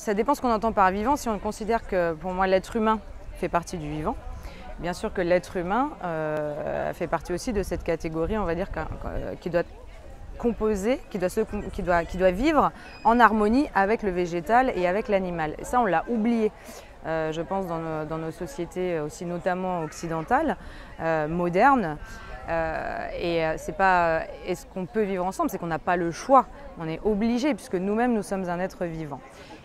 ça dépend ce qu'on entend par vivant. Si on considère que pour moi l'être humain fait partie du vivant, bien sûr que l'être humain fait partie aussi de cette catégorie, on va dire, qui doit composer, qui doit vivre en harmonie avec le végétal et avec l'animal. Et ça, on l'a oublié, je pense, dans nos sociétés aussi, notamment occidentales, modernes. C'est pas est-ce qu'on peut vivre ensemble, c'est qu'on n'a pas le choix, on est obligé puisque nous-mêmes nous sommes un être vivant.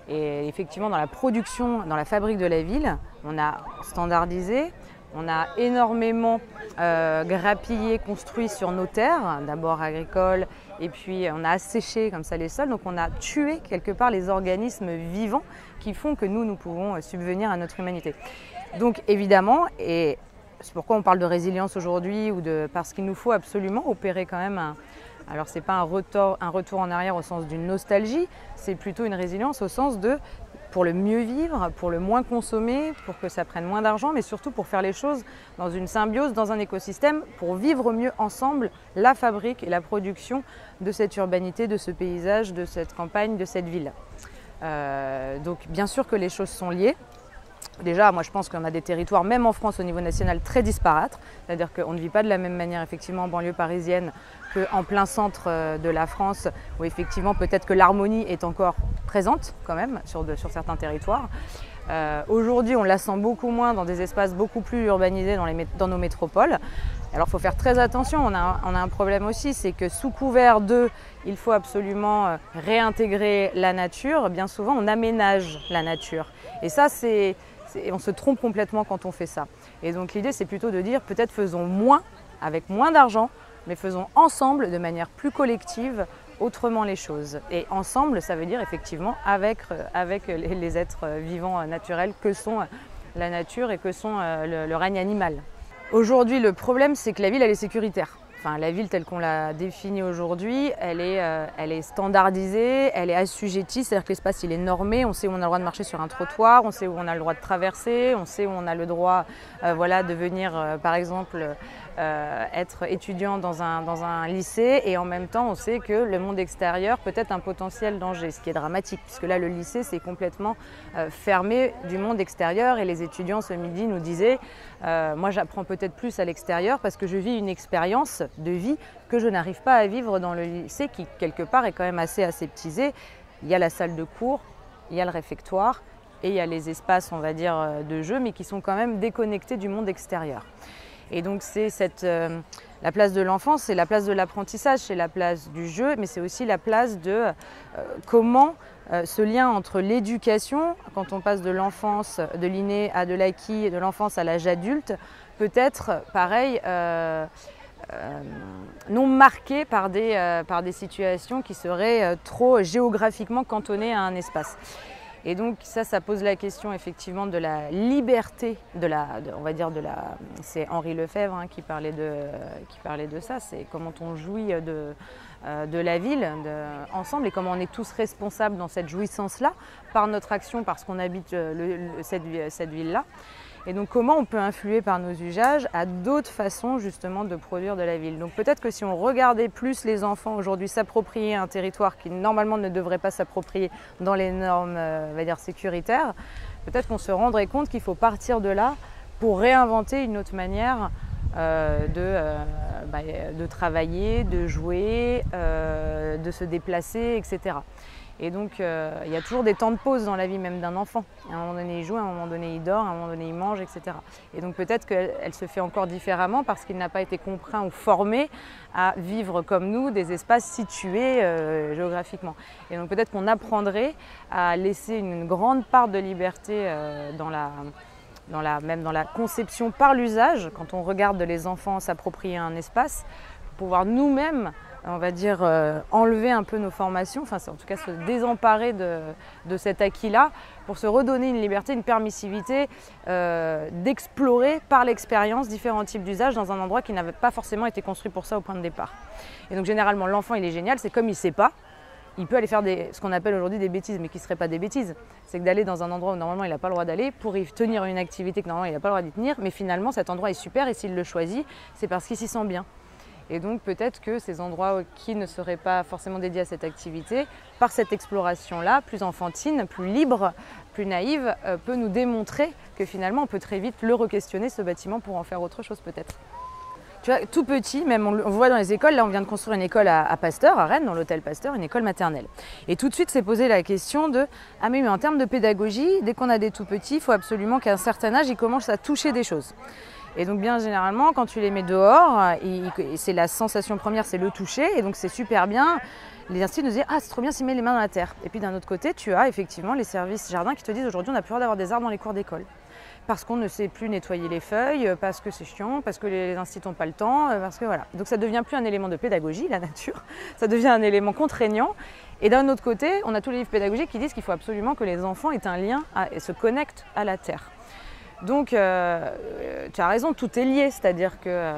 Et effectivement dans la production, dans la fabrique de la ville, on a standardisé, on a énormément grappillé, construit sur nos terres, d'abord agricoles, et puis on a asséché comme ça les sols, donc on a tué quelque part les organismes vivants qui font que nous pouvons subvenir à notre humanité. Donc évidemment, et c'est pourquoi on parle de résilience aujourd'hui, parce qu'il nous faut absolument opérer quand même alors c'est pas un retour en arrière au sens d'une nostalgie, c'est plutôt une résilience au sens de pour le mieux vivre, pour le moins consommer, pour que ça prenne moins d'argent, mais surtout pour faire les choses dans une symbiose, dans un écosystème, pour vivre mieux ensemble la fabrique et la production de cette urbanité, de ce paysage, de cette campagne, de cette ville. Donc bien sûr que les choses sont liées. Déjà, moi je pense qu'on a des territoires, même en France au niveau national, très disparates. C'est-à-dire qu'on ne vit pas de la même manière effectivement en banlieue parisienne qu'en plein centre de la France, où effectivement peut-être que l'harmonie est encore présente quand même sur certains territoires. Aujourd'hui, on la sent beaucoup moins dans des espaces beaucoup plus urbanisés dans nos métropoles. Alors il faut faire très attention, on a un problème aussi, c'est que sous couvert il faut absolument réintégrer la nature. Bien souvent, on aménage la nature. Et ça, on se trompe complètement quand on fait ça. Et donc l'idée, c'est plutôt de dire peut-être faisons moins, avec moins d'argent, mais faisons ensemble, de manière plus collective, autrement les choses. Et ensemble, ça veut dire effectivement avec les êtres vivants naturels que sont la nature et que sont le règne animal. Aujourd'hui, le problème, c'est que la ville, elle est sécuritaire. Enfin, la ville telle qu'on l'a définie aujourd'hui, elle est standardisée, elle est assujettie, c'est-à-dire que l'espace il est normé, on sait où on a le droit de marcher sur un trottoir, on sait où on a le droit de traverser, on sait où on a le droit de venir par exemple être étudiant dans un lycée, et en même temps on sait que le monde extérieur peut être un potentiel danger, ce qui est dramatique puisque là le lycée c'est complètement fermé du monde extérieur, et les étudiants ce midi nous disaient moi j'apprends peut-être plus à l'extérieur parce que je vis une expérience de vie que je n'arrive pas à vivre dans le lycée qui quelque part est quand même assez aseptisé. Il y a la salle de cours, il y a le réfectoire et il y a les espaces on va dire de jeu, mais qui sont quand même déconnectés du monde extérieur. Et donc c'est la place de l'enfance, c'est la place de l'apprentissage, c'est la place du jeu, mais c'est aussi la place de comment ce lien entre l'éducation, quand on passe de l'enfance, de l'inné à de l'acquis, de l'enfance à l'âge adulte, peut être pareil, non marqué par des situations qui seraient trop géographiquement cantonnées à un espace. Et donc ça pose la question effectivement de la liberté, c'est Henri Lefebvre qui parlait de ça, c'est comment on jouit de la ville ensemble et comment on est tous responsables dans cette jouissance-là par notre action, parce qu'on habite cette ville-là. Et donc comment on peut influer par nos usages à d'autres façons justement de produire de la ville. Donc peut-être que si on regardait plus les enfants aujourd'hui s'approprier un territoire qui normalement ne devrait pas s'approprier dans les normes on va dire sécuritaires, peut-être qu'on se rendrait compte qu'il faut partir de là pour réinventer une autre manière de travailler, de jouer, de se déplacer, etc. Et donc, il y a toujours des temps de pause dans la vie même d'un enfant. À un moment donné, il joue, à un moment donné, il dort, à un moment donné, il mange, etc. Et donc, peut-être qu'elle se fait encore différemment parce qu'il n'a pas été contraint ou formé à vivre comme nous des espaces situés géographiquement. Et donc, peut-être qu'on apprendrait à laisser une grande part de liberté même dans la conception par l'usage, quand on regarde les enfants s'approprier un espace, pour pouvoir nous-mêmes on va dire, enlever un peu nos formations, enfin en tout cas se désemparer de cet acquis-là pour se redonner une liberté, une permissivité d'explorer par l'expérience différents types d'usages dans un endroit qui n'avait pas forcément été construit pour ça au point de départ. Et donc généralement l'enfant il est génial, c'est comme il ne sait pas, il peut aller faire ce qu'on appelle aujourd'hui des bêtises, mais qui ne seraient pas des bêtises. C'est que d'aller dans un endroit où normalement il n'a pas le droit d'aller pour y tenir une activité que normalement il n'a pas le droit d'y tenir, mais finalement cet endroit est super et s'il le choisit, c'est parce qu'il s'y sent bien. Et donc peut-être que ces endroits qui ne seraient pas forcément dédiés à cette activité, par cette exploration-là, plus enfantine, plus libre, plus naïve, peut nous démontrer que finalement on peut très vite le re-questionner, ce bâtiment, pour en faire autre chose peut-être. Tu vois, tout petit, même on voit dans les écoles, là on vient de construire une école à Pasteur, à Rennes, dans l'hôtel Pasteur, une école maternelle. Et tout de suite s'est posé la question de « Ah mais en termes de pédagogie, dès qu'on a des tout petits, il faut absolument qu'à un certain âge, ils commencent à toucher des choses ». Et donc bien généralement, quand tu les mets dehors, c'est la sensation première, c'est le toucher, et donc c'est super bien. Les instituts nous disent « Ah, c'est trop bien s'ils mettent les mains dans la terre ». Et puis d'un autre côté, tu as effectivement les services jardins qui te disent « Aujourd'hui, on a plus le droit d'avoir des arbres dans les cours d'école ». Parce qu'on ne sait plus nettoyer les feuilles, parce que c'est chiant, parce que les instituts n'ont pas le temps, parce que voilà. Donc ça ne devient plus un élément de pédagogie, la nature, ça devient un élément contraignant. Et d'un autre côté, on a tous les livres pédagogiques qui disent qu'il faut absolument que les enfants aient un lien et se connectent à la terre. Donc tu as raison, tout est lié, c'est-à-dire que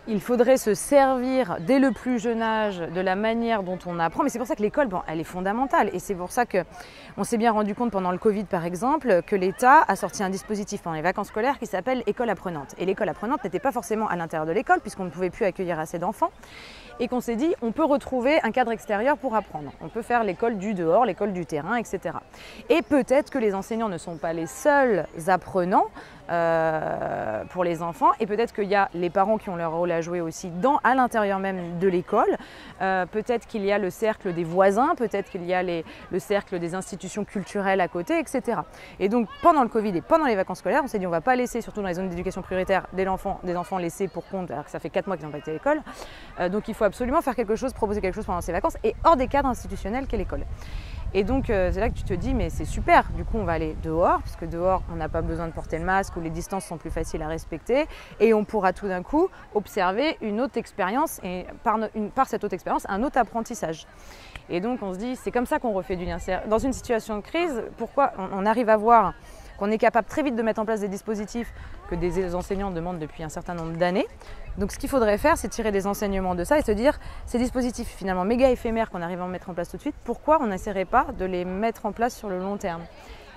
il faudrait se servir dès le plus jeune âge de la manière dont on apprend. Mais c'est pour ça que l'école, bon, elle est fondamentale. Et c'est pour ça qu'on s'est bien rendu compte pendant le Covid, par exemple, que l'État a sorti un dispositif pendant les vacances scolaires qui s'appelle École apprenante. Et l'école apprenante n'était pas forcément à l'intérieur de l'école, puisqu'on ne pouvait plus accueillir assez d'enfants. Et qu'on s'est dit, on peut retrouver un cadre extérieur pour apprendre. On peut faire l'école du dehors, l'école du terrain, etc. Et peut-être que les enseignants ne sont pas les seuls apprenants pour les enfants, et peut-être qu'il y a les parents qui ont leur rôle à jouer aussi à l'intérieur même de l'école. Peut-être qu'il y a le cercle des voisins, peut-être qu'il y a le cercle des institutions culturelles à côté, etc. Et donc pendant le Covid et pendant les vacances scolaires, on s'est dit on ne va pas laisser, surtout dans les zones d'éducation prioritaire, des enfants laissés pour compte, alors que ça fait 4 mois qu'ils n'ont pas été à l'école. Donc il faut absolument faire quelque chose, proposer quelque chose pendant ces vacances, et hors des cadres institutionnels qu'est l'école. Et donc c'est là que tu te dis mais c'est super, du coup on va aller dehors, parce que dehors on n'a pas besoin de porter le masque, où les distances sont plus faciles à respecter, et on pourra tout d'un coup observer une autre expérience, et par cette autre expérience un autre apprentissage. Et donc on se dit c'est comme ça qu'on refait du lien. Dans une situation de crise, pourquoi on arrive à voir qu'on est capable très vite de mettre en place des dispositifs que des enseignants demandent depuis un certain nombre d'années. Donc ce qu'il faudrait faire, c'est tirer des enseignements de ça et se dire, ces dispositifs finalement méga éphémères qu'on arrive à mettre en place tout de suite, pourquoi on n'essaierait pas de les mettre en place sur le long terme?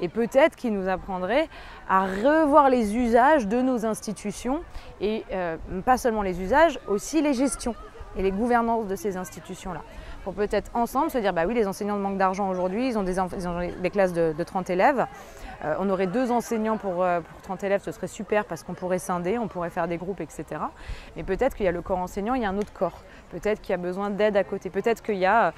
Et peut-être qu'ils nous apprendraient à revoir les usages de nos institutions, et pas seulement les usages, aussi les gestions et les gouvernances de ces institutions-là. Pour peut-être ensemble se dire, bah oui, les enseignants manquent d'argent aujourd'hui, ils ont des classes de 30 élèves. On aurait 2 enseignants pour 30 élèves, ce serait super parce qu'on pourrait scinder, on pourrait faire des groupes, etc. Mais peut-être qu'il y a le corps enseignant, il y a un autre corps. Peut-être qu'il y a besoin d'aide à côté. Peut-être qu'il y a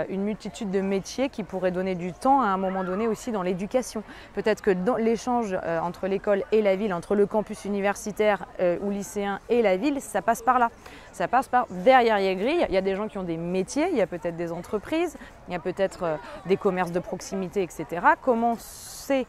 une multitude de métiers qui pourraient donner du temps à un moment donné aussi dans l'éducation. Peut-être que dans l'échange entre l'école et la ville, entre le campus universitaire ou lycéen et la ville, ça passe par là. Ça passe par derrière les grilles. Il y a des gens qui ont des métiers, il y a peut-être des entreprises, il y a peut-être des commerces de proximité, etc. Comment ces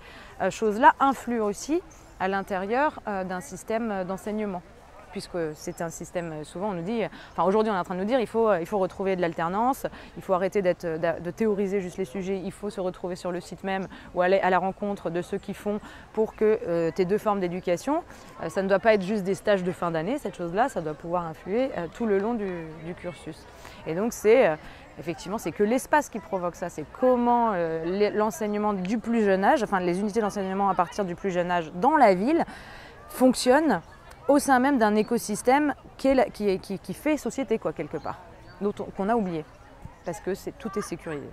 choses-là influent aussi à l'intérieur d'un système d'enseignement, puisque c'est un système, souvent on nous dit, enfin aujourd'hui on est en train de nous dire il faut retrouver de l'alternance, il faut arrêter de théoriser juste les sujets, il faut se retrouver sur le site même ou aller à la rencontre de ceux qui font pour que tes 2 formes d'éducation, ça ne doit pas être juste des stages de fin d'année, cette chose-là, ça doit pouvoir influer tout le long du cursus. Et donc effectivement, c'est que l'espace qui provoque ça, c'est comment l'enseignement du plus jeune âge, enfin les unités d'enseignement à partir du plus jeune âge dans la ville fonctionnent au sein même d'un écosystème qui fait société, quoi, quelque part, qu'on a oublié, parce que tout est sécurisé.